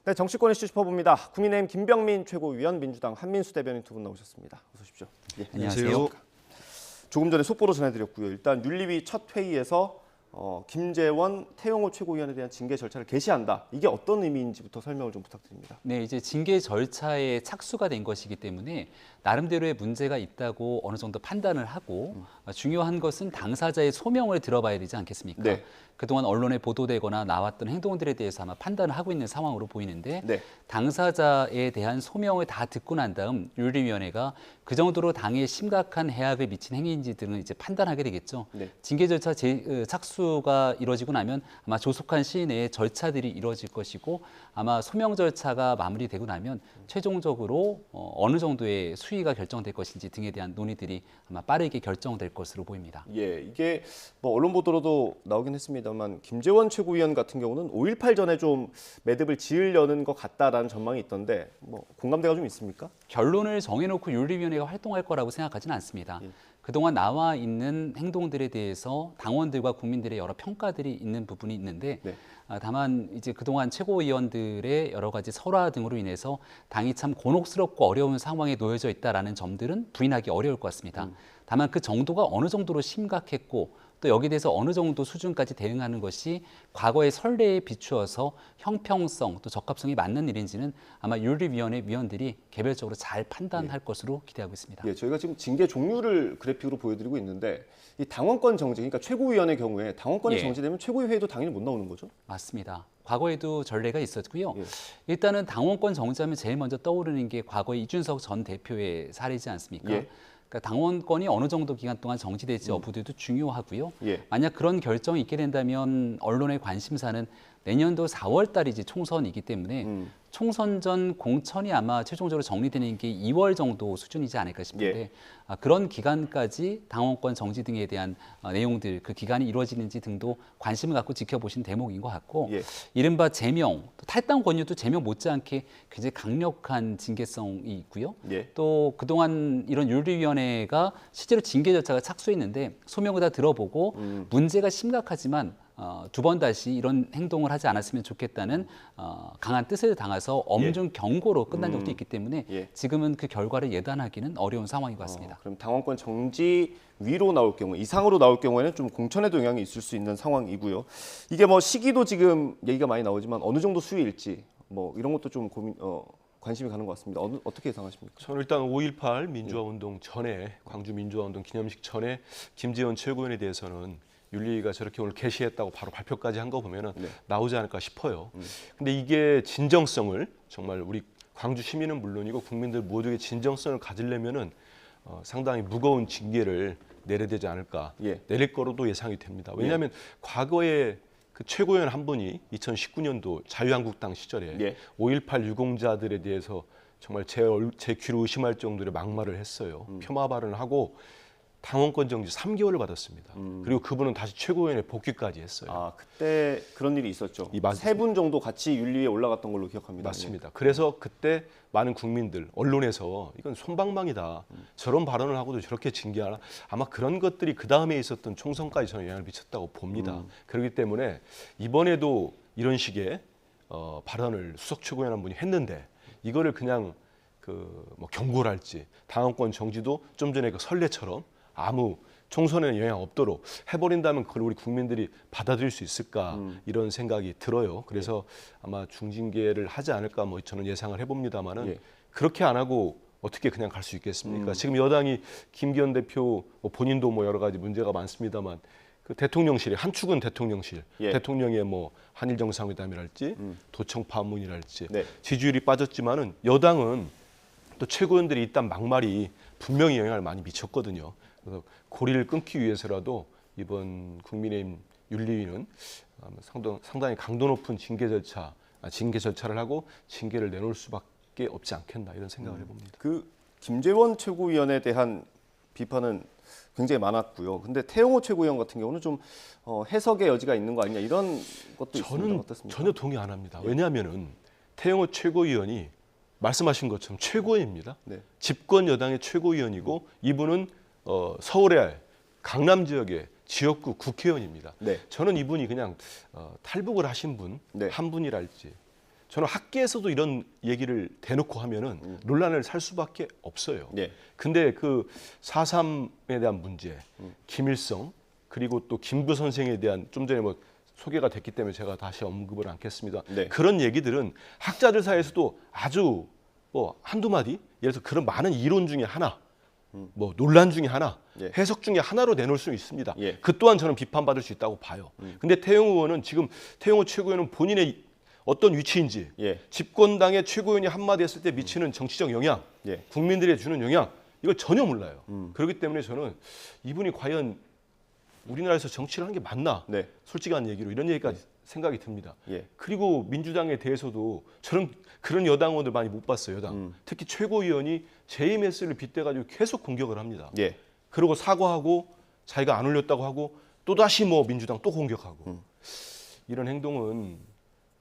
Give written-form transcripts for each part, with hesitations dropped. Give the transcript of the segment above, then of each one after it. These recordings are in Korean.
네, 정치권 이슈 짚어봅니다. 국민의힘 김병민 최고위원, 민주당 한민수 대변인 두 분 나오셨습니다. 어서 오십시오. 예, 안녕하세요. 조금 전에 속보로 전해드렸고요. 일단 윤리위 첫 회의에서 김재원, 태영호 최고위원에 대한 징계 절차를 개시한다. 이게 어떤 의미인지부터 설명을 좀 부탁드립니다. 네, 이제 징계 절차에 착수가 된 것이기 때문에 나름대로의 문제가 있다고 어느 정도 판단을 하고 중요한 것은 당사자의 소명을 들어봐야 되지 않겠습니까? 네. 그동안 언론에 보도되거나 나왔던 행동들에 대해서 아마 판단을 하고 있는 상황으로 보이는데 네. 당사자에 대한 소명을 다 듣고 난 다음 윤리위원회가 그 정도로 당에 심각한 해악을 미친 행위인지 등을 이제 판단하게 되겠죠. 네. 징계 절차 착수가 이루어지고 나면 아마 조속한 시일 내에 절차들이 이루어질 것이고 아마 소명 절차가 마무리되고 나면 최종적으로 어느 정도의 수위가 결정될 것인지 등에 대한 논의들이 아마 빠르게 결정될 것으로 보입니다. 예, 이게 뭐 언론 보도로도 나오긴 했습니다만 김재원 최고위원 같은 경우는 5.18 전에 좀 매듭을 지으려는 것 같다라는 전망이 있던데 뭐 공감대가 좀 있습니까? 결론을 정해놓고 윤리위원회가 활동할 거라고 생각하지는 않습니다. 그동안 나와 있는 행동들에 대해서 당원들과 국민들의 여러 평가들이 있는 부분이 있는데 네. 다만 이제 그동안 최고위원들의 여러 가지 설화 등으로 인해서 당이 참 곤혹스럽고 어려운 상황에 놓여져 있다라는 점들은 부인하기 어려울 것 같습니다. 다만 그 정도가 어느 정도로 심각했고 또 여기에 대해서 어느 정도 수준까지 대응하는 것이 과거의 선례에 비추어서 형평성 또 적합성이 맞는 일인지는 아마 윤리위원회 위원들이 개별적으로 잘 판단할 것으로 기대하고 있습니다. 예, 저희가 지금 징계 종류를 그래픽으로 보여드리고 있는데 이 당원권 정지, 그러니까 최고위원의 경우에 당원권이 예. 정지되면 최고위회에도 당연히 못 나오는 거죠? 맞습니다. 과거에도 전례가 있었고요. 예. 일단은 당원권 정지하면 제일 먼저 떠오르는 게 과거의 이준석 전 대표의 사례이지 않습니까? 예. 그러니까 당원권이 어느 정도 기간 동안 정지될지 여부도 중요하고요. 예. 만약 그런 결정이 있게 된다면 언론의 관심사는 내년도 4월 달이지 총선이기 때문에 총선 전 공천이 아마 최종적으로 정리되는 게 2월 정도 수준이지 않을까 싶은데 그런 기간까지 당원권 정지 등에 대한 내용들, 그 기간이 이루어지는지 등도 관심을 갖고 지켜보신 대목인 것 같고 예. 이른바 제명, 또 탈당 권유도 제명 못지않게 굉장히 강력한 징계성이 있고요. 예. 또 그동안 이런 윤리위원회가 실제로 징계 절차가 착수했는데 소명을 다 들어보고 문제가 심각하지만 두 번 다시 이런 행동을 하지 않았으면 좋겠다는 강한 뜻을 담아서 엄중 경고로 끝난 적도 있기 때문에 예. 지금은 그 결과를 예단하기는 어려운 상황인 것 같습니다. 그럼 당원권 정지 위로 나올 경우, 이상으로 나올 경우에는 좀 공천에도 영향이 있을 수 있는 상황이고요. 이게 뭐 시기도 지금 얘기가 많이 나오지만 어느 정도 수위일지 뭐 이런 것도 좀 관심이 가는 것 같습니다. 어떻게 예상하십니까? 저는 일단 5.18 민주화운동 전에 광주 민주화운동 기념식 전에 김재원 최고위원에 대해서는 윤리위가 저렇게 오늘 개시했다고 바로 발표까지 한 거 보면은 나오지 않을까 싶어요. 근데 이게 진정성을 정말 우리 광주 시민은 물론이고 국민들 모두의 진정성을 가지려면은 상당히 무거운 징계를 내려야 되지 않을까. 예. 내릴 거로도 예상이 됩니다. 왜냐하면 과거에 그 최고위원 한 분이 2019년도 자유한국당 시절에 예. 5.18 유공자들에 대해서 정말 제 귀로 의심할 정도로 막말을 했어요. 폄하 발언을 하고 당원권 정지 3개월을 받았습니다. 그리고 그분은 다시 최고위원회 복귀까지 했어요. 아, 그때 그런 일이 있었죠. 맞습니다. 세 분 정도 같이 윤리위에 올라갔던 걸로 기억합니다. 맞습니다. 그래서 그때 많은 국민들, 언론에서 이건 솜방망이다. 저런 발언을 하고도 저렇게 징계하나. 아마 그런 것들이 그 다음에 있었던 총선까지 저는 영향을 미쳤다고 봅니다. 그렇기 때문에 이번에도 이런 식의 발언을 수석 최고위원 한 분이 했는데 이거를 그냥 뭐 경고를 할지 당원권 정지도 좀 전에 그 선례처럼 아무 총선에는 영향 없도록 해버린다면 그걸 우리 국민들이 받아들일 수 있을까 이런 생각이 들어요. 그래서 아마 중징계를 하지 않을까 뭐 저는 예상을 해봅니다만은 예. 그렇게 안 하고 어떻게 그냥 갈 수 있겠습니까? 지금 여당이 김기현 대표 본인도 뭐 여러 가지 문제가 많습니다만 그 대통령실에 한 축은 대통령실, 예. 대통령의 뭐 한일 정상회담이랄지 도청 파문이랄지 네. 지지율이 빠졌지만은 여당은 또 최고위원들이 일단 막말이 분명히 영향을 많이 미쳤거든요. 그래서 고리를 끊기 위해서라도 이번 국민의힘 윤리위는 상당히 강도 높은 징계 절차를 하고 징계를 내놓을 수밖에 없지 않겠나 이런 생각을 해봅니다. 그 김재원 최고위원에 대한 비판은 굉장히 많았고요. 근데 태영호 최고위원 같은 경우는 좀 해석의 여지가 있는 거 아니냐 이런 것도 있습니다. 저는 어떻습니까? 전혀 동의 안 합니다. 왜냐하면은 태영호 최고위원이 말씀하신 것처럼 최고위입니다. 네. 집권 여당의 최고위원이고 이분은 서울의 강남 지역의 지역구 국회의원입니다. 네. 저는 이분이 그냥 탈북을 하신 분, 네. 한 분이랄지 저는 학계에서도 이런 얘기를 대놓고 하면은 논란을 살 수밖에 없어요. 예. 근데 그 4.3에 대한 문제, 김일성 그리고 또 김구 선생에 대한 좀 전에 뭐 소개가 됐기 때문에 제가 다시 언급을 않겠습니다. 네. 그런 얘기들은 학자들 사이에서도 아주 뭐 한두 마디, 예를 들어서 그런 많은 이론 중에 하나, 뭐 논란 중에 하나, 예. 해석 중에 하나로 내놓을 수 있습니다. 예. 그 또한 저는 비판받을 수 있다고 봐요. 근데 태영호 의원은 지금 태영호 최고위원은 본인의 어떤 위치인지, 예. 집권당의 최고위원이 한마디 했을 때 미치는 정치적 영향, 예. 국민들이 주는 영향, 이걸 전혀 몰라요. 그렇기 때문에 저는 이분이 과연 우리나라에서 정치를 하는 게 맞나? 네. 솔직한 얘기로 이런 얘기까지 생각이 듭니다. 예. 그리고 민주당에 대해서도 저는 그런 여당 의원들 많이 못 봤어요. 여당. 특히 최고위원이 JMS를 빗대가지고 계속 공격을 합니다. 예. 그리고 사과하고 자기가 안 올렸다고 하고 또다시 뭐 민주당 또 공격하고 이런 행동은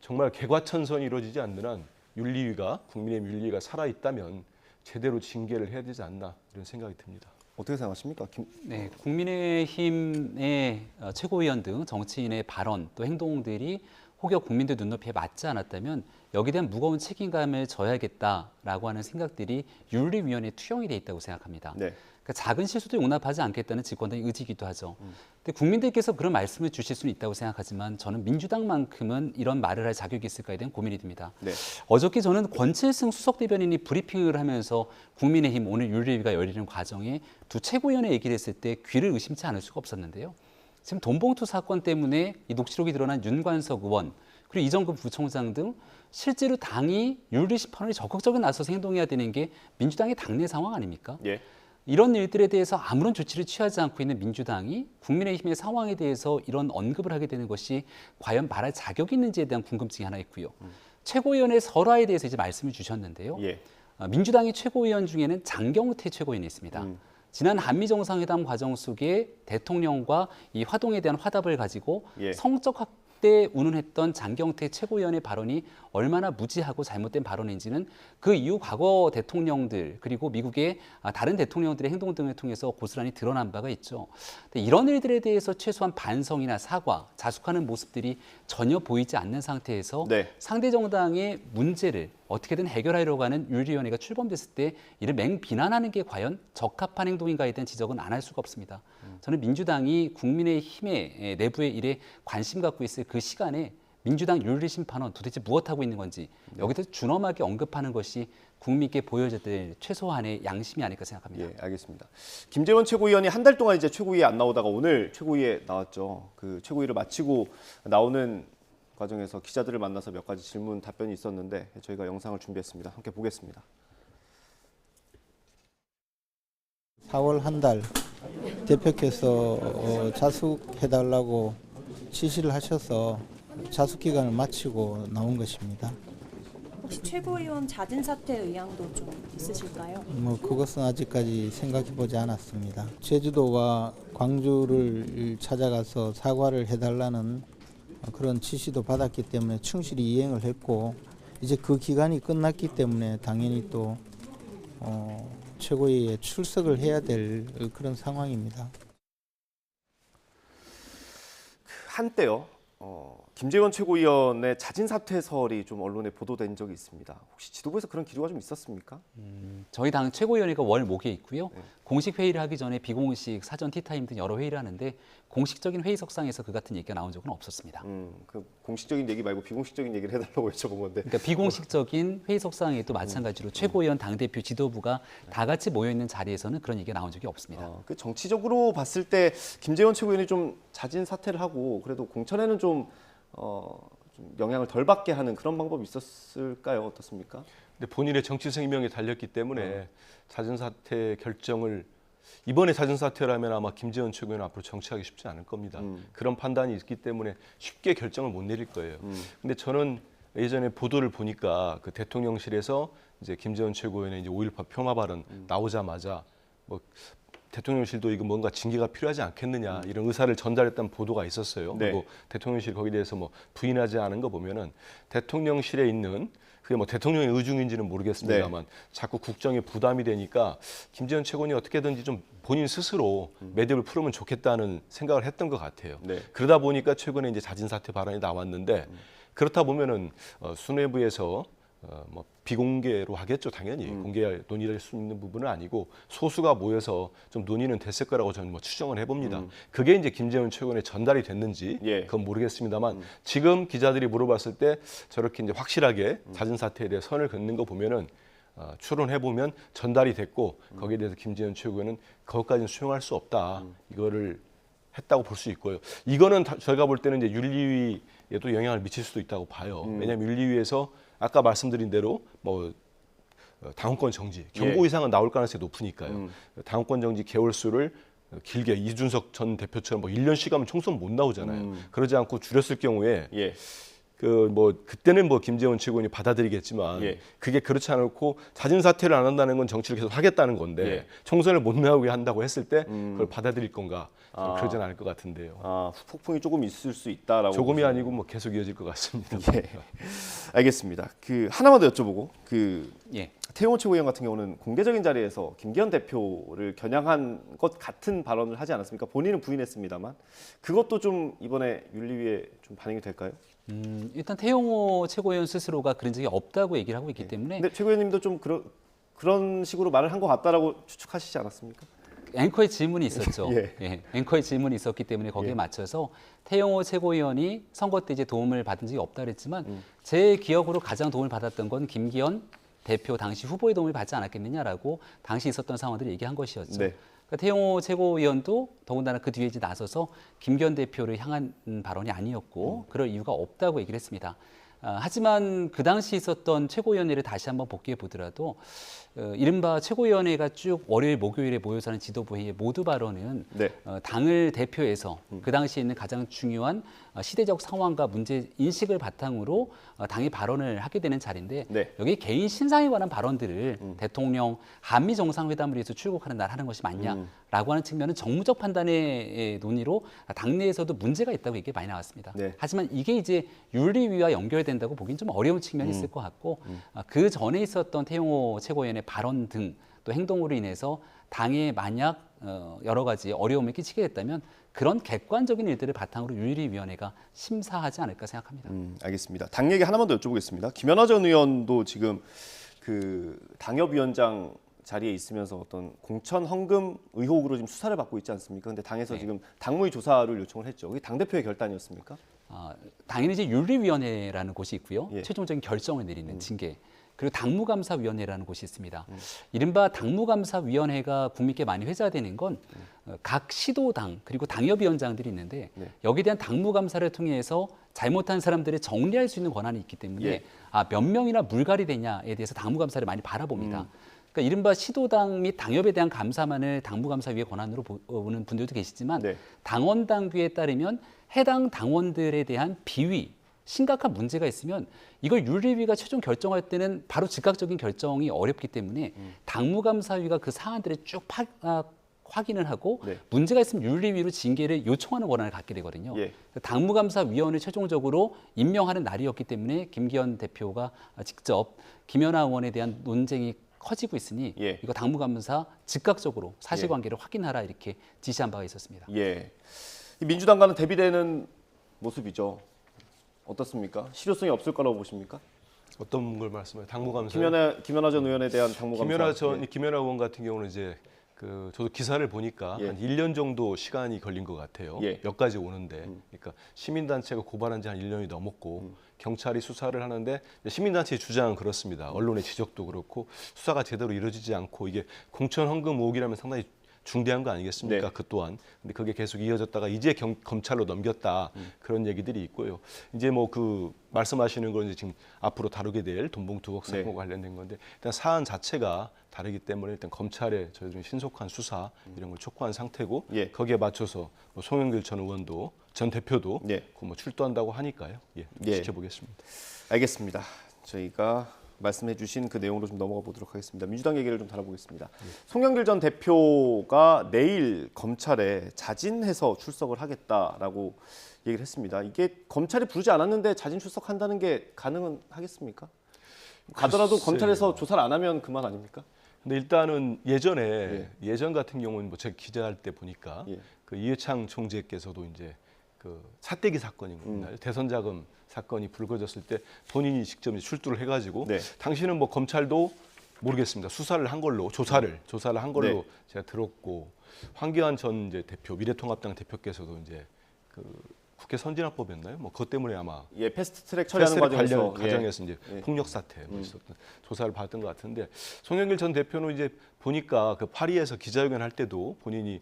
정말 개과천선이 이루어지지 않는 한 윤리위가 국민의힘 윤리위가 살아있다면 제대로 징계를 해야 되지 않나 이런 생각이 듭니다. 어떻게 생각하십니까? 네, 국민의힘의 최고위원 등 정치인의 발언 또 행동들이 혹여 국민들 눈높이에 맞지 않았다면 여기에 대한 무거운 책임감을 져야겠다라고 하는 생각들이 윤리위원회에 투영이 돼 있다고 생각합니다. 네. 그러니까 작은 실수도 용납하지 않겠다는 집권당의 의지이기도 하죠. 근데 국민들께서 그런 말씀을 주실 수는 있다고 생각하지만 저는 민주당만큼은 이런 말을 할 자격이 있을까에 대한 고민이 듭니다. 네. 어저께 저는 권칠승 수석 대변인이 브리핑을 하면서 국민의힘 오늘 윤리위가 열리는 과정에 두 최고위원의 얘기를 했을 때 귀를 의심치 않을 수가 없었는데요. 지금 돈봉투 사건 때문에 이 녹취록이 드러난 윤관석 의원 그리고 이정근 부총장 등 실제로 당이 윤리 심판을 적극적으로 나서서 행동해야 되는 게 민주당의 당내 상황 아닙니까? 예. 이런 일들에 대해서 아무런 조치를 취하지 않고 있는 민주당이 국민의힘의 상황에 대해서 이런 언급을 하게 되는 것이 과연 말할 자격이 있는지에 대한 궁금증이 하나 있고요. 최고위원의 설화에 대해서 이제 말씀을 주셨는데요. 예. 민주당의 최고위원 중에는 장경태 최고위원이 있습니다. 지난 한미 정상회담 과정 속에 대통령과 이 화동에 대한 화답을 가지고 예. 성적 확대 운운했던 장경태 최고위원의 발언이 얼마나 무지하고 잘못된 발언인지는 그 이후 과거 대통령들 그리고 미국의 다른 대통령들의 행동 등을 통해서 고스란히 드러난 바가 있죠. 근데 이런 일들에 대해서 최소한 반성이나 사과, 자숙하는 모습들이 전혀 보이지 않는 상태에서 네. 상대 정당의 문제를 어떻게든 해결하려고 하는 윤리위원회가 출범됐을 때 이를 맹비난하는 게 과연 적합한 행동인가에 대한 지적은 안 할 수가 없습니다. 저는 민주당이 국민의힘의 내부의 일에 관심 갖고 있을 그 시간에 민주당 윤리심판원 도대체 무엇하고 있는 건지 여기서 준엄하게 언급하는 것이 국민께 보여줘야 될 최소한의 양심이 아닐까 생각합니다. 예, 알겠습니다. 김재원 최고위원이 한 달 동안 이제 최고위에 안 나오다가 오늘 최고위에 나왔죠. 그 최고위를 마치고 나오는 과정에서 기자들을 만나서 몇 가지 질문 답변이 있었는데 저희가 영상을 준비했습니다. 함께 보겠습니다. 4월 한 달 대표께서 자숙해달라고 지시를 하셔서 자숙 기간을 마치고 나온 것입니다. 혹시 최고위원 자진 사퇴 의향도 좀 있으실까요? 그것은 아직까지 생각해 보지 않았습니다. 제주도와 광주를 찾아가서 사과를 해달라는 그런 지시도 받았기 때문에 충실히 이행을 했고 이제 그 기간이 끝났기 때문에 당연히 또 최고위에 출석을 해야 될 그런 상황입니다. 한때요. 김재원 최고위원의 자진 사퇴설이 좀 언론에 보도된 적이 있습니다. 혹시 지도부에서 그런 기류가 좀 있었습니까? 저희 당 최고위원회가 월 목에 있고요. 네. 공식 회의를 하기 전에 비공식 사전 티타임 등 여러 회의를 하는데 공식적인 회의석상에서 그 같은 얘기가 나온 적은 없었습니다. 그 공식적인 얘기 말고 비공식적인 얘기를 해달라고 여쭤본 건데. 그러니까 비공식적인 회의석상에도 마찬가지로 최고위원 당대표 지도부가 다 같이 모여 있는 자리에서는 그런 얘기가 나온 적이 없습니다. 그 정치적으로 봤을 때 김재원 최고위원이 좀 자진 사퇴를 하고 그래도 공천에는 좀 영향을 덜 받게 하는 그런 방법이 있었을까요? 어떻습니까? 근데 본인의 정치 생명이 달렸기 때문에 자진 사퇴 결정을 이번에 자진 사퇴라면 아마 김재원 최고위원은 앞으로 정치하기 쉽지 않을 겁니다. 그런 판단이 있기 때문에 쉽게 결정을 못 내릴 거예요. 근데 저는 예전에 보도를 보니까 그 대통령실에서 이제 김재원 최고위원의 이제 5.18 폄하 발언 나오자마자 뭐 대통령실도 이거 뭔가 징계가 필요하지 않겠느냐 이런 의사를 전달했다는 보도가 있었어요. 네. 그리고 대통령실 거기에 대해서 뭐 부인하지 않은 거 보면은 대통령실에 있는 그게 뭐 대통령의 의중인지는 모르겠습니다만 자꾸 국정에 부담이 되니까 김재원 최고위원이 어떻게든지 좀 본인 스스로 매듭을 풀으면 좋겠다는 생각을 했던 것 같아요. 네. 그러다 보니까 최근에 이제 자진 사퇴 발언이 나왔는데 그렇다 보면은 수뇌부에서 뭐 비공개로 하겠죠, 당연히. 공개 논의할 수 있는 부분은 아니고 소수가 모여서 좀 논의는 됐을 거라고 저는 뭐 추정을 해봅니다. 그게 이제 김재원 최고위원에 전달이 됐는지 예. 그건 모르겠습니다만 지금 기자들이 물어봤을 때 저렇게 이제 확실하게 잦은 사태에 대해 선을 긋는 거 보면은 추론해 보면 전달이 됐고 거기에 대해서 김재원 최고위원은 그것까지는 수용할 수 없다. 이거를 했다고 볼 수 있고요. 이거는 저희가 볼 때는 이제 윤리위에도 영향을 미칠 수도 있다고 봐요. 왜냐하면 윤리위에서 아까 말씀드린 대로 뭐 당원권 정지, 경고 예. 이상은 나올 가능성이 높으니까요. 당원권 정지 개월수를 길게 이준석 전 대표처럼 뭐 1년씩 하면 총선 못 나오잖아요. 그러지 않고 줄였을 경우에 예. 그 뭐 그때는 뭐 김재원 최고위원이 받아들이겠지만 예. 그게 그렇지 않고 잦은 사퇴를 안 한다는 건 정치를 계속 하겠다는 건데 예. 총선을 못 나오게 한다고 했을 때 그걸 받아들일 건가 좀 그러진 않을 것 같은데요. 후폭풍이 조금 있을 수 있다라고. 조금이 보시는 아니고 뭐 계속 이어질 것 같습니다. 예. 알겠습니다. 그 하나만 더 여쭤보고 그 예. 태용호 최고위원 같은 경우는 공개적인 자리에서 김기현 대표를 겨냥한 것 같은 발언을 하지 않았습니까? 본인은 부인했습니다만 그것도 좀 이번에 윤리위에 좀 반영이 될까요? 일단 태용호 최고위원 스스로가 그런 적이 없다고 얘기를 하고 있기 때문에 근데 최고위원님도 좀 그런 식으로 말을 한 것 같다라고 추측하시지 않았습니까? 앵커의 질문이 있었죠. 예. 예, 앵커의 질문이 있었기 때문에 거기에 예. 맞춰서 태용호 최고위원이 선거 때 이제 도움을 받은 적이 없다 그랬지만 제 기억으로 가장 도움을 받았던 건 김기현 대표 당시 후보의 도움을 받지 않았겠느냐라고 당시 있었던 상황들을 얘기한 것이었죠. 네. 그러니까 태용호 최고위원도 더군다나 그 뒤에 이제 나서서 김기현 대표를 향한 발언이 아니었고 그럴 이유가 없다고 얘기를 했습니다. 하지만 그 당시 있었던 최고위원회를 다시 한번 복귀해 보더라도 이른바 최고위원회가 쭉 월요일, 목요일에 모여서 하는 지도부 회의의 모두 발언은 네. 당을 대표해서 그 당시에 있는 가장 중요한 시대적 상황과 문제 인식을 바탕으로 당이 발언을 하게 되는 자리인데 네. 여기 개인 신상에 관한 발언들을 대통령 한미 정상회담을 위해서 출국하는 날 하는 것이 맞냐라고 하는 측면은 정무적 판단의 논의로 당내에서도 문제가 있다고 얘기 많이 나왔습니다. 네. 하지만 이게 이제 윤리위와 연결된다고 보기는 좀 어려운 측면이 있을 것 같고 그 전에 있었던 태용호 최고위원의 발언 등 또 행동으로 인해서 당에 만약 여러 가지 어려움을 끼치게 됐다면 그런 객관적인 일들을 바탕으로 윤리위원회가 심사하지 않을까 생각합니다. 알겠습니다. 당 얘기 하나만 더 여쭤보겠습니다. 김연아 전 의원도 지금 그 당협위원장 자리에 있으면서 어떤 공천 헌금 의혹으로 지금 수사를 받고 있지 않습니까? 근데 당에서 네. 지금 당무위 조사를 요청을 했죠. 이게 당 대표의 결단이었습니까? 당연히 이제 윤리위원회라는 곳이 있고요. 예. 최종적인 결정을 내리는 징계. 그리고 당무감사위원회라는 곳이 있습니다. 이른바 당무감사위원회가 국민께 많이 회자되는 건 각 시도당 그리고 당협위원장들이 있는데 네. 여기에 대한 당무감사를 통해서 잘못한 사람들을 정리할 수 있는 권한이 있기 때문에 예. 몇 명이나 물갈이 되냐에 대해서 당무감사를 많이 바라봅니다. 그러니까 이른바 시도당 및 당협에 대한 감사만을 당무감사위의 권한으로 보는 분들도 계시지만 네. 당원 당규에 따르면 해당 당원들에 대한 비위 심각한 문제가 있으면 이걸 윤리위가 최종 결정할 때는 바로 즉각적인 결정이 어렵기 때문에 당무감사위가 그 사안들을 쭉 확인을 하고 네. 문제가 있으면 윤리위로 징계를 요청하는 권한을 갖게 되거든요. 예. 당무감사위원회 최종적으로 임명하는 날이었기 때문에 김기현 대표가 직접 김연아 의원에 대한 논쟁이 커지고 있으니 예. 이거 당무감사 즉각적으로 사실관계를 확인하라 이렇게 지시한 바가 있었습니다. 예. 이 민주당과는 대비되는 모습이죠. 어떻습니까? 실효성이 없을 거라고 보십니까? 어떤 걸 말씀해요? 당무감사. 김연아 전 의원에 대한 당무감사. 김연아 의원 같은 경우는 이제 저도 기사를 보니까 예. 한 1년 정도 시간이 걸린 것 같아요. 예. 여기까지 오는데, 그러니까 시민단체가 고발한 지 한 1년이 넘었고 경찰이 수사를 하는데 시민단체의 주장은 그렇습니다. 언론의 지적도 그렇고 수사가 제대로 이루어지지 않고 이게 공천 헌금 의혹이라면 상당히 중대한 거 아니겠습니까? 네. 그 또한. 근데 그게 계속 이어졌다가 이제 검찰로 넘겼다 그런 얘기들이 있고요. 이제 뭐 그 말씀하시는 건 이제 지금 앞으로 다루게 될 돈봉투 의혹 사건과 관련된 건데 일단 사안 자체가 다르기 때문에 일단 검찰의 저희들은 신속한 수사 이런 걸 촉구한 상태고 예. 거기에 맞춰서 뭐 송영길 전 의원도 전 대표도 예. 뭐 출두한다고 하니까요. 예, 예. 지켜보겠습니다. 알겠습니다. 저희가 말씀해 주신 그 내용으로 좀 넘어가 보도록 하겠습니다. 민주당 얘기를 좀 다뤄보겠습니다. 송영길 전 대표가 내일 검찰에 자진해서 출석을 하겠다라고 얘기를 했습니다. 이게 검찰이 부르지 않았는데 자진 출석한다는 게 가능은 하겠습니까? 가더라도 글쎄요. 검찰에서 조사를 안 하면 그만 아닙니까? 근데 일단은 예전 같은 경우는 뭐 제가 기자할 때 보니까 예. 그 이해창 총재께서도 이제 그 사대기 사건입니다. 대선 자금 사건이 불거졌을 때 본인이 직접 출두를 해가지고 네. 당시는 뭐 검찰도 모르겠습니다. 수사를 한 걸로 조사를 한 걸로 네. 제가 들었고 황교안 전 이제 대표 미래통합당 대표께서도 이제 그 국회 선진화법이었나요? 뭐 그것 때문에 아마 예, 패스트트랙 처리하는 과정에서 과정에서 이제 예. 폭력 사태 뭐 있었던 조사를 받았던 것 같은데 송영길 전 대표는 이제 보니까 그 파리에서 기자회견 할 때도 본인이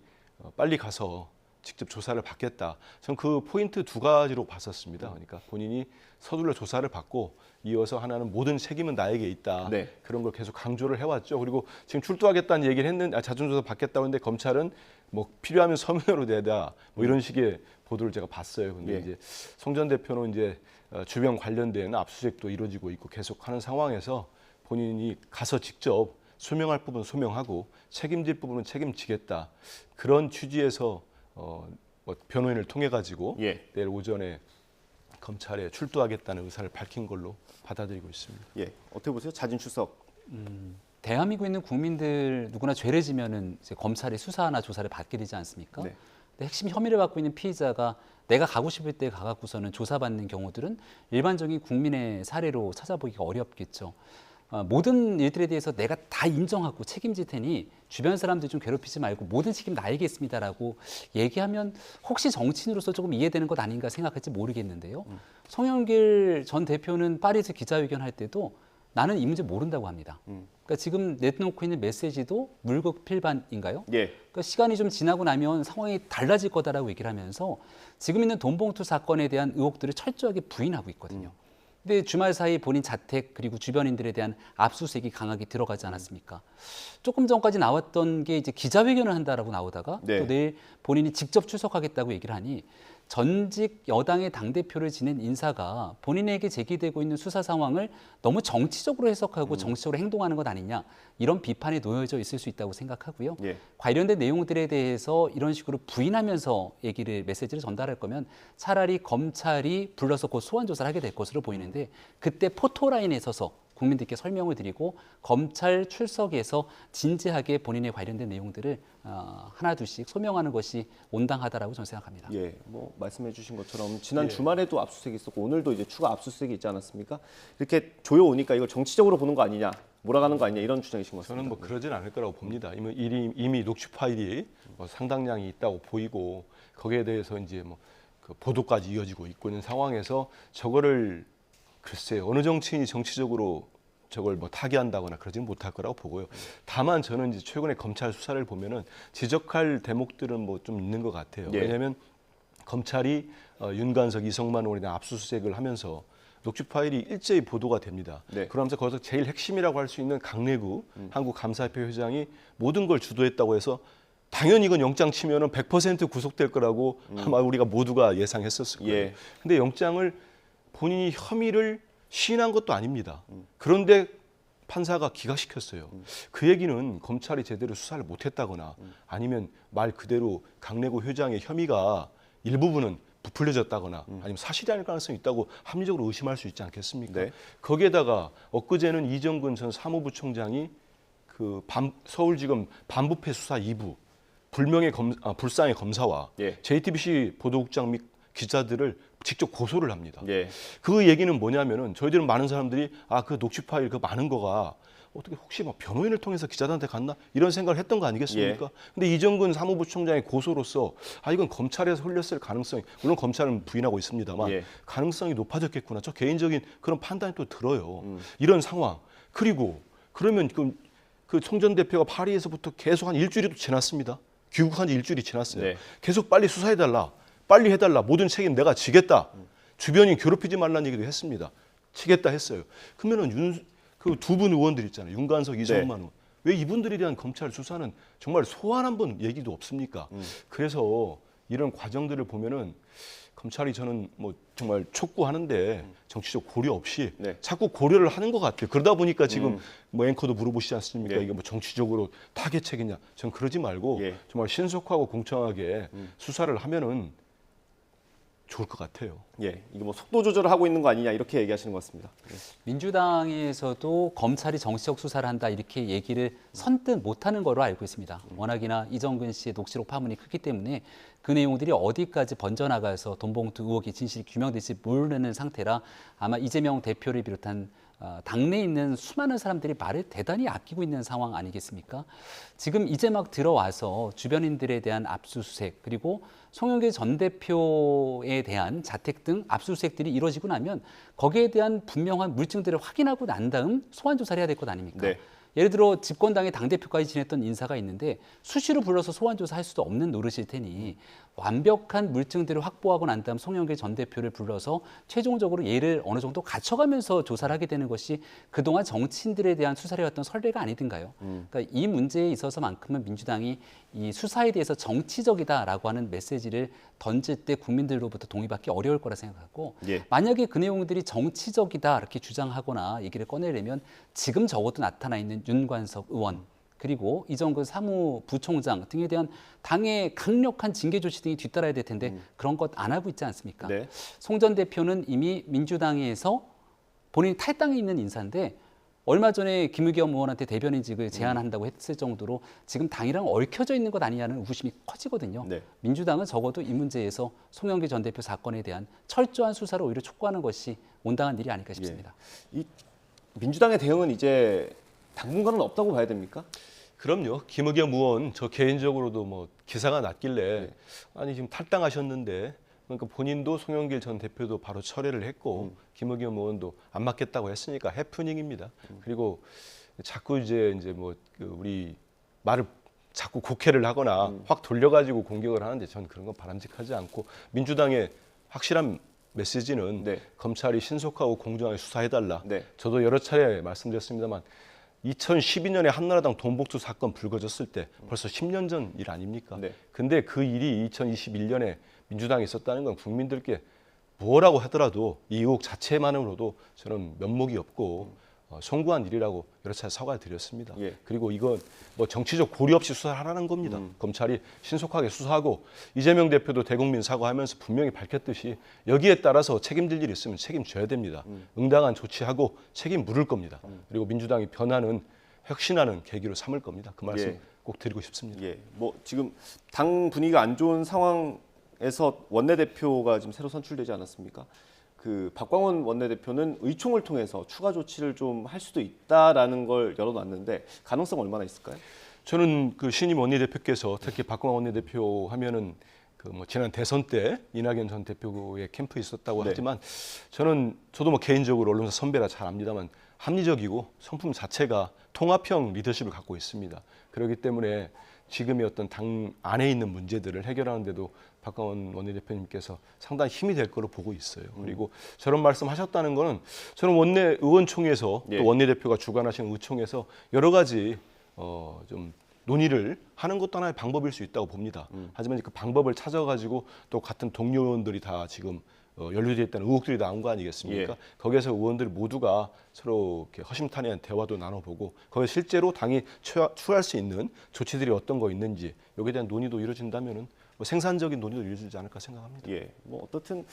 빨리 가서 직접 조사를 받겠다. 전 그 포인트 두 가지로 봤었습니다. 그러니까 본인이 서둘러 조사를 받고 이어서 하나는 모든 책임은 나에게 있다. 네. 그런 걸 계속 강조를 해왔죠. 그리고 지금 출두하겠다는 얘기를 했는데 자준조사 받겠다고 했는데 검찰은 뭐 필요하면 서면으로 내다 뭐 이런 식의 보도를 제가 봤어요. 근데 예. 이제 송 전 대표는 이제 주변 관련된 압수수색도 이루어지고 있고 계속하는 상황에서 본인이 가서 직접 소명할 부분 소명하고 책임질 부분은 책임지겠다. 그런 취지에서 뭐 변호인을 통해 가지고 예. 내일 오전에 검찰에 출두하겠다는 의사를 밝힌 걸로 받아들이고 있습니다. 예, 어떻게 보세요? 자진 출석. 대한민국에 있는 국민들 누구나 죄를 지면은 이제 검찰의 수사나 조사를 받게 되지 않습니까? 네. 근데 핵심 혐의를 받고 있는 피의자가 내가 가고 싶을 때 가갖고서는 조사받는 경우들은 일반적인 국민의 사례로 찾아보기가 어렵겠죠. 모든 일들에 대해서 내가 다 인정하고 책임질 테니 주변 사람들 좀 괴롭히지 말고 모든 책임 나에게 있습니다라고 얘기하면 혹시 정치인으로서 조금 이해되는 것 아닌가 생각할지 모르겠는데요. 송영길 전 대표는 파리에서 기자회견 할 때도 나는 이 문제 모른다고 합니다. 그러니까 지금 내놓고 있는 메시지도 물극필반인가요? 예. 그러니까 시간이 좀 지나고 나면 상황이 달라질 거다라고 얘기를 하면서 지금 있는 돈봉투 사건에 대한 의혹들을 철저하게 부인하고 있거든요. 근데 주말 사이 본인 자택 그리고 주변인들에 대한 압수수색이 강하게 들어가지 않았습니까? 조금 전까지 나왔던 게 이제 기자회견을 한다라고 나오다가 네. 또 내일 본인이 직접 출석하겠다고 얘기를 하니 전직 여당의 당대표를 지낸 인사가 본인에게 제기되고 있는 수사 상황을 너무 정치적으로 해석하고 정치적으로 행동하는 것 아니냐 이런 비판에 놓여져 있을 수 있다고 생각하고요. 예. 관련된 내용들에 대해서 이런 식으로 부인하면서 메시지를 전달할 거면 차라리 검찰이 불러서 곧 소환 조사를 하게 될 것으로 보이는데 그때 포토라인에 서서 국민들께 설명을 드리고 검찰 출석에서 진지하게 본인에 관련된 내용들을 하나 둘씩 소명하는 것이 온당하다라고 저는 생각합니다. 예, 뭐 말씀해주신 것처럼 지난 예. 주말에도 압수수색이 있었고 오늘도 이제 추가 압수수색이 있지 않았습니까? 이렇게 조여오니까 이걸 정치적으로 보는 거 아니냐, 몰아가는 거 아니냐 이런 주장이신 것 같습니다. 저는 뭐 그러진 않을 거라고 봅니다. 이미 녹취 파일이 뭐 상당량이 있다고 보이고 거기에 대해서 이제 뭐 그 보도까지 이어지고 있고 있는 상황에서 저거를 글쎄요 어느 정치인이 정치적으로 저걸 뭐 타개한다거나 그러지는 못할 거라고 보고요. 다만 저는 이제 최근에 검찰 수사를 보면은 지적할 대목들은 뭐 좀 있는 것 같아요. 예. 왜냐하면 검찰이 윤관석, 이성만 의원에 대한 압수수색을 하면서 녹취 파일이 일제히 보도가 됩니다. 네. 그러면서 거기서 제일 핵심이라고 할 수 있는 강내구 한국감사협회 회장이 모든 걸 주도했다고 해서 당연히 이건 영장 치면은 100% 구속될 거라고 아마 우리가 모두가 예상했었을 거예요. 예. 근데 영장을 본인이 혐의를 시인한 것도 아닙니다. 그런데 판사가 기각시켰어요. 그 얘기는 검찰이 제대로 수사를 못했다거나 아니면 말 그대로 강내구 회장의 혐의가 일부분은 부풀려졌다거나 아니면 사실이 아닐 가능성이 있다고 합리적으로 의심할 수 있지 않겠습니까? 네. 거기에다가 엊그제는 이정근 전 사무부총장이 그 서울지검 반부패 수사 2부 불상의 검사와 예. JTBC 보도국장 및 기자들을 직접 고소를 합니다. 예. 그 얘기는 뭐냐면은 저희들은 많은 사람들이 그 녹취 파일 그 많은 거가 어떻게 혹시 뭐 변호인을 통해서 기자들한테 갔나 이런 생각을 했던 거 아니겠습니까? 예. 근데 이정근 사무부총장의 고소로서 이건 검찰에서 흘렸을 가능성이 물론 검찰은 부인하고 있습니다만 예. 가능성이 높아졌겠구나. 저 개인적인 그런 판단이 또 들어요. 이런 상황. 그리고 그러면 그 송 전 대표가 파리에서부터 계속 한 일주일이 또 지났습니다. 귀국한 지 일주일이 지났어요. 네. 계속 빨리 수사해달라. 빨리 해달라. 모든 책임 내가 지겠다. 주변인 괴롭히지 말라는 얘기도 했습니다. 치겠다 했어요. 그러면은 그 두 분 의원들 있잖아요. 윤관석, 이성만 의원. 왜 이분들에 대한 검찰 수사는 정말 소환 한번 얘기도 없습니까? 그래서 이런 과정들을 보면은 검찰이 저는 뭐 정말 촉구하는데 정치적 고려 없이 네. 자꾸 고려를 하는 것 같아요. 그러다 보니까 지금 뭐 앵커도 물어보시지 않습니까? 예. 이게 뭐 정치적으로 타겟책이냐? 전 그러지 말고 예. 정말 신속하고 공정하게 수사를 하면은 좋을 것 같아요. 예, 이게 뭐 속도 조절을 하고 있는 거 아니냐 이렇게 얘기하시는 것 같습니다. 예. 민주당에서도 검찰이 정치적 수사를 한다 이렇게 얘기를 선뜻 못하는 거로 알고 있습니다. 워낙이나 이정근 씨의 녹취록 파문이 크기 때문에 그 내용들이 어디까지 번져나가서 돈봉투 의혹의 진실이 규명될지 모르는 상태라 아마 이재명 대표를 비롯한 당내에 있는 수많은 사람들이 말을 대단히 아끼고 있는 상황 아니겠습니까? 지금 이제 막 들어와서 주변인들에 대한 압수수색 그리고 송영길 전 대표에 대한 자택 등 압수수색들이 이루어지고 나면 거기에 대한 분명한 물증들을 확인하고 난 다음 소환 조사를 해야 될 것 아닙니까? 네. 예를 들어 집권당의 당대표까지 지냈던 인사가 있는데 수시로 불러서 소환 조사할 수도 없는 노릇일 테니 완벽한 물증들을 확보하고 난 다음 송영길 전 대표를 불러서 최종적으로 얘를 어느 정도 갖춰가면서 조사를 하게 되는 것이 그동안 정치인들에 대한 수사를 해왔던 선례가 아니든가요. 그러니까 이 문제에 있어서만큼은 민주당이 이 수사에 대해서 정치적이다라고 하는 메시지를 던질 때 국민들로부터 동의받기 어려울 거라 생각하고 예. 만약에 그 내용들이 정치적이다 이렇게 주장하거나 얘기를 꺼내려면 지금 적어도 나타나 있는 윤관석 의원 그리고 이정근 사무부총장 등에 대한 당의 강력한 징계 조치 등이 뒤따라야 될 텐데 그런 것 안 하고 있지 않습니까? 네. 송 전 대표는 이미 민주당에서 본인이 탈당해 있는 인사인데 얼마 전에 김의겸 의원한테 대변인직을 제안한다고 했을 정도로 지금 당이랑 얽혀져 있는 것 아니냐는 의구심이 커지거든요. 네. 민주당은 적어도 이 문제에서 송영길 전 대표 사건에 대한 철저한 수사를 오히려 촉구하는 것이 온당한 일이 아닐까 싶습니다. 이 민주당의 대응은 이제 당분간은 없다고 봐야 됩니까? 그럼요. 김의겸 의원 저 개인적으로도 뭐 기사가 났길래 아니 지금 탈당하셨는데 그러니까 본인도 송영길 전 대표도 바로 철회를 했고 김의겸 의원도 안 맞겠다고 했으니까 해프닝입니다. 그리고 자꾸 이제 뭐 우리 말을 자꾸 곡해를 하거나 확 돌려가지고 공격을 하는데 전 그런 건 바람직하지 않고 민주당의 확실한 메시지는 네. 검찰이 신속하고 공정하게 수사해달라. 네. 저도 여러 차례 말씀드렸습니다만 2012년에 한나라당 돈봉투 사건 불거졌을 때 벌써 10년 전 일 아닙니까? 네. 근데 그 일이 2021년에 민주당에 있었다는 건 국민들께 뭐라고 하더라도 이 의혹 자체만으로도 저는 면목이 없고 송구한 일이라고 여러 차례 사과를 드렸습니다. 예. 그리고 이건 뭐 정치적 고려 없이 수사를 하라는 겁니다. 검찰이 신속하게 수사하고 이재명 대표도 대국민 사과하면서 분명히 밝혔듯이 여기에 따라서 책임질 일이 있으면 책임져야 됩니다. 응당한 조치하고 책임 물을 겁니다. 그리고 민주당이 변화는 혁신하는 계기로 삼을 겁니다. 그 말씀 예. 꼭 드리고 싶습니다. 예, 뭐 지금 당 분위기가 안 좋은 상황에서 원내대표가 지금 새로 선출되지 않았습니까? 그 박광원 원내대표는 의총을 통해서 추가 조치를 좀 할 수도 있다라는 걸 열어놨는데 가능성 얼마나 있을까요? 저는 그 신임 원내대표께서 특히 박광원 원내대표 하면은 그 뭐 지난 대선 때 이낙연 전 대표의 캠프에 있었다고 네. 하지만 저도 뭐 개인적으로 언론사 선배라 잘 압니다만 합리적이고 성품 자체가 통합형 리더십을 갖고 있습니다. 그렇기 때문에 지금의 어떤 당 안에 있는 문제들을 해결하는데도 박광원 원내대표님께서 상당히 힘이 될 거로 보고 있어요. 그리고 저런 말씀하셨다는 거는 저는 원내 의원총회에서 예. 또 원내대표가 주관하시는 의총에서 여러 가지 좀 논의를 하는 것도 하나의 방법일 수 있다고 봅니다. 하지만 그 방법을 찾아가지고 또 같은 동료 의원들이 다 지금 연루되어 있다는 의혹들이 나온 거 아니겠습니까? 예. 거기에서 의원들 모두가 서로 이렇게 허심탄회한 대화도 나눠보고 거기에 실제로 당이 취할 수 있는 조치들이 어떤 거 있는지 여기에 대한 논의도 이루어진다면은 뭐 생산적인 논의도 이루어지지 않을까 생각합니다. 예, 뭐 어떻든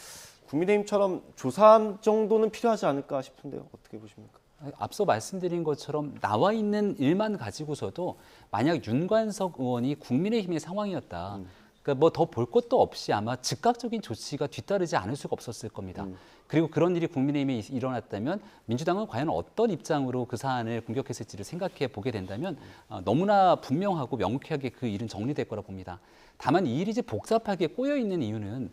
국민의힘처럼 조사함 정도는 필요하지 않을까 싶은데요. 어떻게 보십니까? 앞서 말씀드린 것처럼 나와 있는 일만 가지고서도 만약 윤관석 의원이 국민의힘의 상황이었다. 그러니까 뭐 더 볼 것도 없이 아마 즉각적인 조치가 뒤따르지 않을 수가 없었을 겁니다. 그리고 그런 일이 국민의힘에 일어났다면 민주당은 과연 어떤 입장으로 그 사안을 공격했을지를 생각해 보게 된다면 너무나 분명하고 명쾌하게 그 일은 정리될 거라 봅니다. 다만 이 일이 이제 복잡하게 꼬여 있는 이유는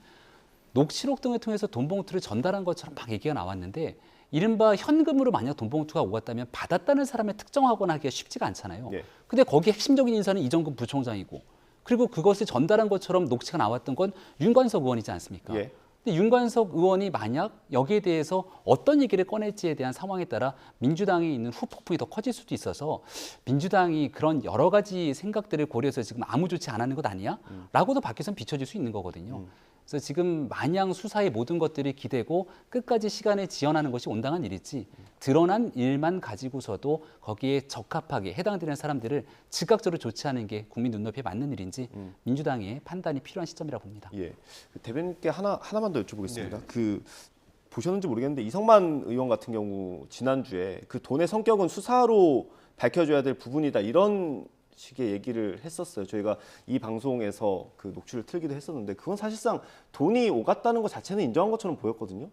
녹취록 등을 통해서 돈봉투를 전달한 것처럼 막 얘기가 나왔는데 이른바 현금으로 만약 돈봉투가 오갔다면 받았다는 사람을 특정하거나 하기가 쉽지가 않잖아요. 예. 근데 거기에 핵심적인 인사는 이정근 부총장이고 그리고 그것을 전달한 것처럼 녹취가 나왔던 건 윤관석 의원이지 않습니까? 예. 근데 윤관석 의원이 만약 여기에 대해서 어떤 얘기를 꺼낼지에 대한 상황에 따라 민주당에 있는 후폭풍이 더 커질 수도 있어서 민주당이 그런 여러 가지 생각들을 고려해서 지금 아무 조치 안 하는 것 아니야? 라고도 밖에서는 비춰질 수 있는 거거든요. 그래서 지금 마냥 수사의 모든 것들이 기대고 끝까지 시간을 지연하는 것이 온당한 일이지 드러난 일만 가지고서도 거기에 적합하게 해당되는 사람들을 즉각적으로 조치하는 게 국민 눈높이에 맞는 일인지 민주당의 판단이 필요한 시점이라고 봅니다. 예. 대변인께 하나만 더 여쭤보겠습니다. 네. 그 보셨는지 모르겠는데 이성만 의원 같은 경우 지난주에 그 돈의 성격은 수사로 밝혀져야 될 부분이다 이런 식의 얘기를 했었어요. 저희가 이 방송에서 그 녹취를 틀기도 했었는데 그건 사실상 돈이 오갔다는 것 자체는 인정한 것처럼 보였거든요.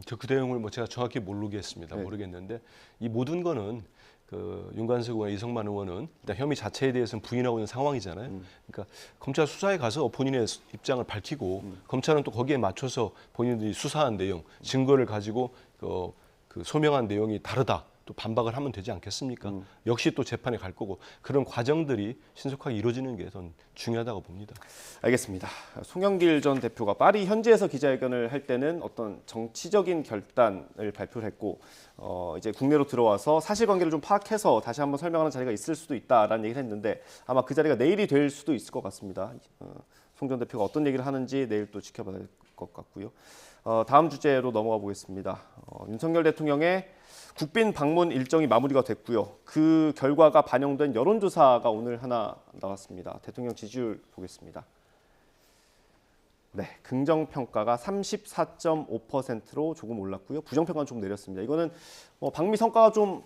저 그 내용을 뭐 제가 정확히 모르겠습니다. 네. 모르겠는데 이 모든 거는 그 윤관석 의원, 이성만 의원은 일단 혐의 자체에 대해서는 부인하고 있는 상황이잖아요. 그러니까 검찰 수사에 가서 본인의 입장을 밝히고 검찰은 또 거기에 맞춰서 본인들이 수사한 내용, 증거를 가지고 그 소명한 내용이 다르다. 또 반박을 하면 되지 않겠습니까? 역시 또 재판에 갈 거고 그런 과정들이 신속하게 이루어지는 게 전 중요하다고 봅니다. 알겠습니다. 송영길 전 대표가 파리 현지에서 기자회견을 할 때는 어떤 정치적인 결단을 발표를 했고 이제 국내로 들어와서 사실관계를 좀 파악해서 다시 한번 설명하는 자리가 있을 수도 있다라는 얘기를 했는데 아마 그 자리가 내일이 될 수도 있을 것 같습니다. 송 전 대표가 어떤 얘기를 하는지 내일 또 지켜봐야 될 것 같고요. 다음 주제로 넘어가 보겠습니다. 윤석열 대통령의 국빈 방문 일정이 마무리가 됐고요. 그 결과가 반영된 여론조사가 오늘 하나 나왔습니다. 대통령 지지율 보겠습니다. 네, 긍정평가가 34.5%로 조금 올랐고요. 부정평가는 좀 내렸습니다. 이거는 방미 성과가 좀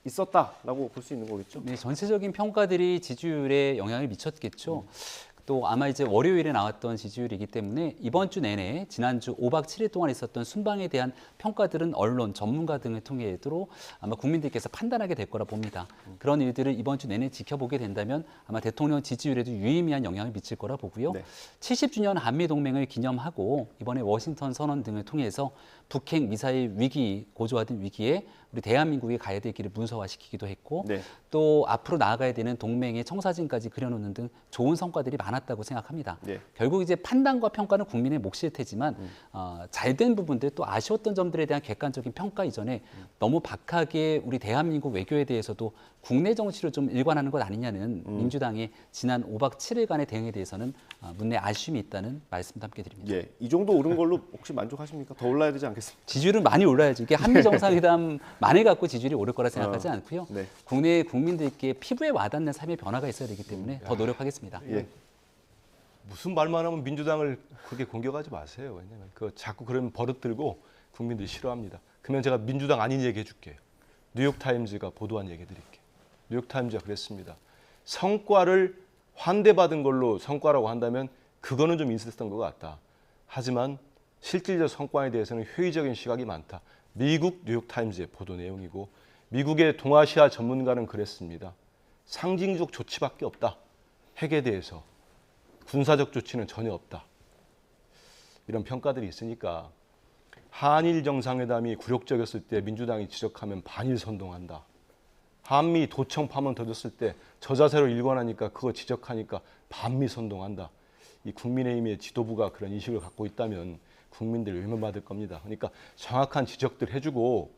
있었다라고 볼 수 있는 거겠죠? 네, 전체적인 평가들이 지지율에 영향을 미쳤겠죠. 또 아마 이제 월요일에 나왔던 지지율이기 때문에 이번 주 내내 지난주 5박 7일 동안 있었던 순방에 대한 평가들은 언론, 전문가 등을 통해도 아마 국민들께서 판단하게 될 거라 봅니다. 그런 일들을 이번 주 내내 지켜보게 된다면 아마 대통령 지지율에도 유의미한 영향을 미칠 거라 보고요. 네. 70주년 한미동맹을 기념하고 이번에 워싱턴 선언 등을 통해서 북핵 미사일 위기, 고조화된 위기에 우리 대한민국이 가야 될 길을 문서화시키기도 했고 네. 또 앞으로 나아가야 되는 동맹의 청사진까지 그려놓는 등 좋은 성과들이 많았다고 생각합니다. 네. 결국 이제 판단과 평가는 국민의 몫일 테지만 잘된 부분들 또 아쉬웠던 점들에 대한 객관적인 평가 이전에 너무 박하게 우리 대한민국 외교에 대해서도 국내 정치로 좀 일관하는 것 아니냐는 민주당의 지난 5박 7일간의 대응에 대해서는 문내 아쉬움이 있다는 말씀도 함께 드립니다. 예, 이 정도 오른 걸로 혹시 만족하십니까? 더 올라야 되지 않겠습니까? 지지율은 많이 올라야죠. 이게 한미 정상회담만을 갖고 지지율이 오를 거라 생각하지 않고요. 네. 국내 국민들께 피부에 와닿는 삶의 변화가 있어야 되기 때문에 더 노력하겠습니다. 예. 무슨 말만 하면 민주당을 그렇게 공격하지 마세요. 왜냐면 그 자꾸 그런 버릇 들고 국민들이 싫어합니다. 그러면 제가 민주당 아닌 얘기 해줄게요. 뉴욕타임즈가 보도한 얘기 드릴게요. 뉴욕타임즈가 그랬습니다. 성과를 환대받은 걸로 성과라고 한다면 그거는 좀 있었던 것 같다. 하지만 실질적 성과에 대해서는 회의적인 시각이 많다. 미국 뉴욕타임즈의 보도 내용이고 미국의 동아시아 전문가는 그랬습니다. 상징적 조치밖에 없다. 핵에 대해서. 군사적 조치는 전혀 없다. 이런 평가들이 있으니까 한일 정상회담이 굴욕적이었을 때 민주당이 지적하면 반일 선동한다. 한미 도청 파문 터졌을 때 저자세로 일관하니까 그거 지적하니까 반미 선동한다. 이 국민의힘의 지도부가 그런 인식을 갖고 있다면 국민들 외면받을 겁니다. 그러니까 정확한 지적들 해주고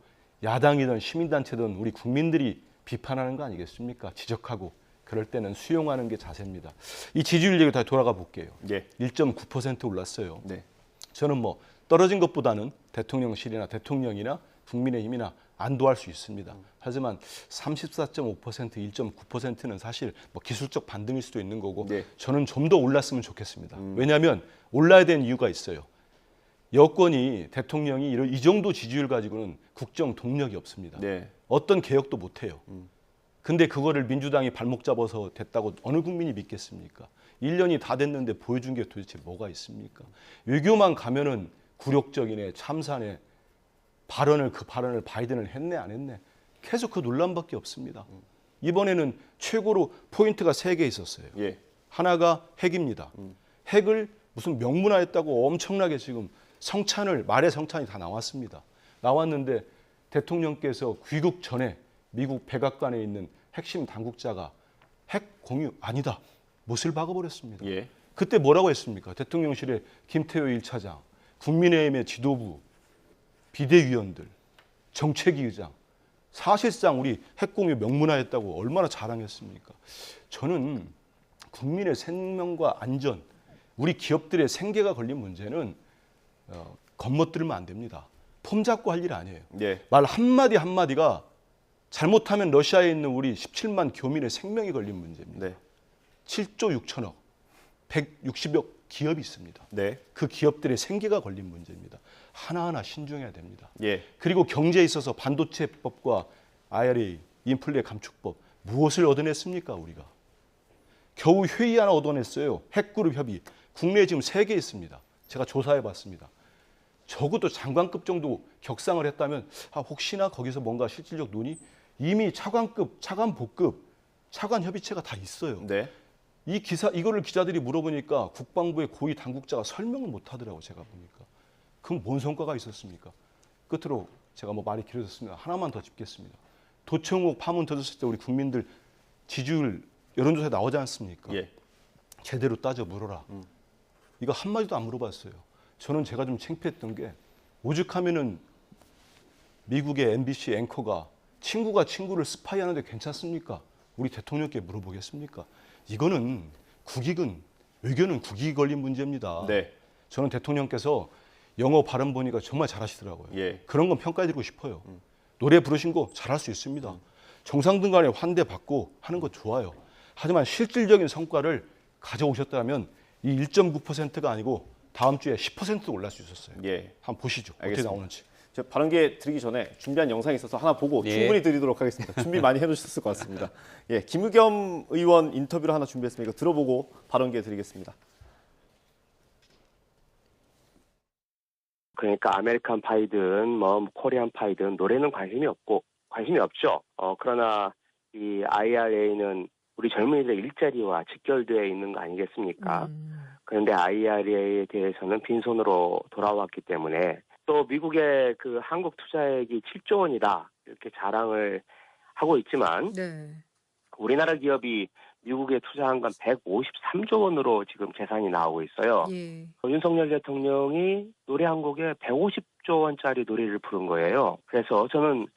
야당이든 시민단체든 우리 국민들이 비판하는 거 아니겠습니까? 지적하고 그럴 때는 수용하는 게 자세입니다. 이 지지율 얘기 다시 돌아가 볼게요. 예. 1.9% 올랐어요. 네. 저는 뭐 떨어진 것보다는 대통령실이나 대통령이나 국민의힘이나 안도할 수 있습니다. 하지만 34.5%, 1.9%는 사실 뭐 기술적 반등일 수도 있는 거고 네. 저는 좀 더 올랐으면 좋겠습니다. 왜냐하면 올라야 되는 이유가 있어요. 여권이 대통령이 이 정도 지지율 가지고는 국정 동력이 없습니다. 네. 어떤 개혁도 못 해요. 근데 그거를 민주당이 발목 잡아서 됐다고 어느 국민이 믿겠습니까? 1년이 다 됐는데 보여준 게 도대체 뭐가 있습니까? 외교만 가면은 굴욕적이네, 참사네, 그 발언을 바이든은 했네, 안 했네. 계속 그 논란밖에 없습니다. 이번에는 최고로 포인트가 3개 있었어요. 예. 하나가 핵입니다. 핵을 무슨 명문화했다고 엄청나게 지금 말의 성찬이 다 나왔습니다. 나왔는데 대통령께서 귀국 전에 미국 백악관에 있는 핵심 당국자가 핵 공유 아니다. 못을 박아버렸습니다. 예. 그때 뭐라고 했습니까? 대통령실의 김태효 1차장, 국민의힘의 지도부, 비대위원들, 정책위 의장. 사실상 우리 핵공유 명문화했다고 얼마나 자랑했습니까? 저는 국민의 생명과 안전, 우리 기업들의 생계가 걸린 문제는 겉멋들면 안 됩니다. 폼 잡고 할 일 아니에요. 예. 말 한마디 한마디가 잘못하면 러시아에 있는 우리 17만 교민의 생명이 걸린 문제입니다. 네. 7조 6천억, 160여 기업이 있습니다. 네. 그 기업들의 생계가 걸린 문제입니다. 하나하나 신중해야 됩니다. 예. 그리고 경제에 있어서 반도체법과 IRA, 인플레 감축법 무엇을 얻어냈습니까 우리가? 겨우 회의 하나 얻어냈어요. 핵그룹 협의. 국내에 지금 3개 있습니다. 제가 조사해봤습니다. 적어도 장관급 정도 격상을 했다면 혹시나 거기서 뭔가 실질적 논의 이미 차관급, 차관보급, 차관 협의체가 다 있어요. 네. 이거를 기자들이 물어보니까 국방부의 고위 당국자가 설명을 못 하더라고 제가 보니까. 그럼 뭔 성과가 있었습니까? 끝으로 제가 뭐 말이 길어졌습니다. 하나만 더 짚겠습니다. 도청욱 파문 터졌을 때 우리 국민들 지지율 여론조사에 나오지 않습니까? 예. 제대로 따져 물어라. 이거 한마디도 안 물어봤어요. 저는 제가 좀 창피했던 게 오죽하면은 미국의 MBC 앵커가 친구가 친구를 스파이하는데 괜찮습니까? 우리 대통령께 물어보겠습니까? 이거는 국익은 외교는 국익이 걸린 문제입니다. 네. 저는 대통령께서 영어 발음 보니까 정말 잘하시더라고요. 예. 그런 건 평가해드리고 싶어요. 노래 부르신 거 잘할 수 있습니다. 정상들 간에 환대받고 하는 거 좋아요. 하지만 실질적인 성과를 가져오셨다면 이 1.9%가 아니고 다음 주에 10%도 올랄 수 있었어요. 예. 한번 보시죠. 알겠습니다. 어떻게 나오는지. 저 발언기에 드리기 전에 준비한 영상이 있어서 하나 보고 예. 충분히 드리도록 하겠습니다. 준비 많이 해놓으셨을 것 같습니다. 예, 김의겸 의원 인터뷰를 하나 준비했습니다. 이거 들어보고 발언기에 드리겠습니다. 그러니까 아메리칸 파이든 뭐 코리안 파이든 노래는 관심이 없죠. 그러나 이 IRA는 우리 젊은이들 일자리와 직결되어 있는 거 아니겠습니까? 그런데 IRA에 대해서는 빈손으로 돌아왔기 때문에 또 미국의 그 한국 투자액이 7조 원이다 이렇게 자랑을 하고 있지만 네. 우리나라 기업이 미국에 투자한 건 153조 원으로 지금 재산이 나오고 있어요. 예. 윤석열 대통령이 노래 한 곡에 150조 원짜리 노래를 부른 거예요. 그래서 저는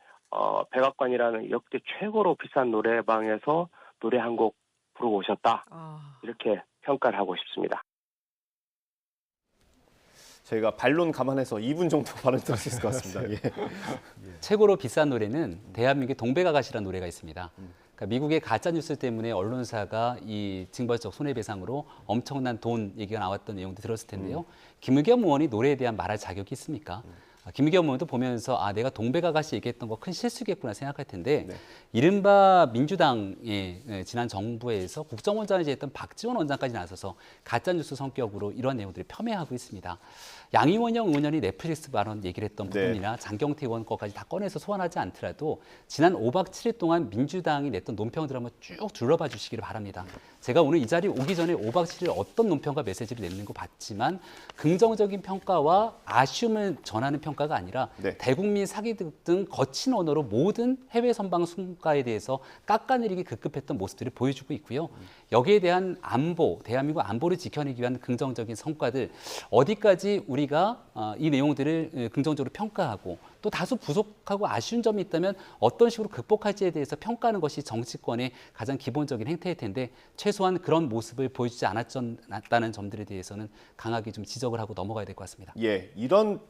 백악관이라는 역대 최고로 비싼 노래방에서 노래 한 곡 부르고 오셨다. 이렇게 평가를 하고 싶습니다. 저희가 반론 감안해서 2분 정도 발언 들을 수 있을 것 같습니다. 예. 최고로 비싼 노래는 대한민국의 동백아가씨라는 노래가 있습니다. 그러니까 미국의 가짜 뉴스 때문에 언론사가 이 징벌적 손해배상으로 엄청난 돈 얘기가 나왔던 내용도 들었을 텐데요. 김의겸 의원이 노래에 대한 말할 자격이 있습니까? 김의겸 의원도 보면서 내가 동백아가씨 얘기했던 거 큰 실수겠구나 생각할 텐데 네. 이른바 민주당의 지난 정부에서 국정원장이 했던 박지원 원장까지 나서서 가짜뉴스 성격으로 이런 내용들을 폄훼하고 있습니다. 양이원영 의원이 넷플릭스 발언 얘기를 했던 네. 부분이나 장경태 의원 거까지 다 꺼내서 소환하지 않더라도 지난 5박 7일 동안 민주당이 냈던 논평들 한번 쭉 둘러봐 주시기를 바랍니다. 제가 오늘 이 자리에 오기 전에 5박 7일 어떤 논평과 메시지를 내는 거 봤지만 긍정적인 평가와 아쉬움을 전하는 평가가 아니라 네. 대국민 사기 등 거친 언어로 모든 해외 선방 순가에 대해서 깎아내리기 급급했던 모습들을 보여주고 있고요. 여기에 대한 안보, 대한민국 안보를 지켜내기 위한 긍정적인 성과들 어디까지 우리가 이 내용들을 긍정적으로 평가하고 또 다소 부족하고 아쉬운 점이 있다면 어떤 식으로 극복할지에 대해서 평가하는 것이 정치권의 가장 기본적인 행태일 텐데 최소한 그런 모습을 보여주지 않았다는 점들에 대해서는 강하게 좀 지적을 하고 넘어가야 될 것 같습니다. 예, 이런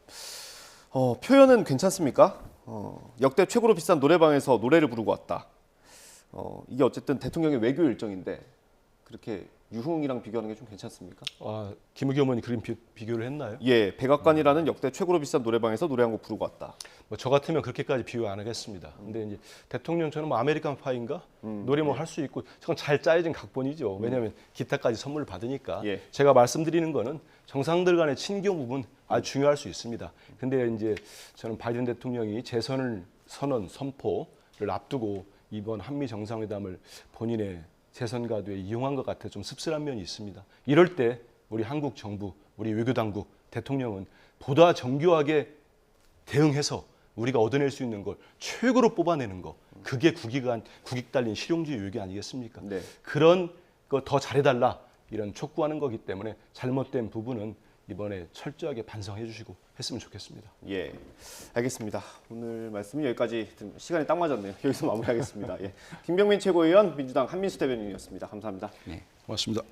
표현은 괜찮습니까? 역대 최고로 비싼 노래방에서 노래를 부르고 왔다. 이게 어쨌든 대통령의 외교 일정인데 그렇게 유흥이랑 비교하는 게 좀 괜찮습니까? 김의겸 의원이 그런 비교를 했나요? 예, 백악관이라는 역대 최고로 비싼 노래방에서 노래 한 곡 부르고 왔다. 뭐 저 같으면 그렇게까지 비유 안 하겠습니다. 근데 이제 대통령처럼 뭐 아메리칸 파인가 노래 뭐 할 수 있고 저건 잘 짜여진 각본이죠. 왜냐하면 기타까지 선물 받으니까. 예. 제가 말씀드리는 거는 정상들 간의 친교 부분 아주 중요할 수 있습니다. 근데 이제 저는 바이든 대통령이 재선을 선포를 앞두고 이번 한미 정상회담을 본인의 재선 가도에 이용한 것 같아 좀 씁쓸한 면이 있습니다. 이럴 때 우리 한국 정부, 우리 외교당국, 대통령은 보다 정교하게 대응해서 우리가 얻어낼 수 있는 걸 최고로 뽑아내는 거. 그게 국익 달린 실용주의 외교 아니겠습니까? 네. 그런 거 더 잘해달라 이런 촉구하는 거기 때문에 잘못된 부분은 이번에 철저하게 반성해 주시고 했으면 좋겠습니다. 예, 알겠습니다. 오늘 말씀이 여기까지 시간이 딱 맞았네요. 여기서 마무리하겠습니다. 예, 김병민 최고위원, 민주당 한민수 대변인이었습니다. 감사합니다. 네. 고맙습니다.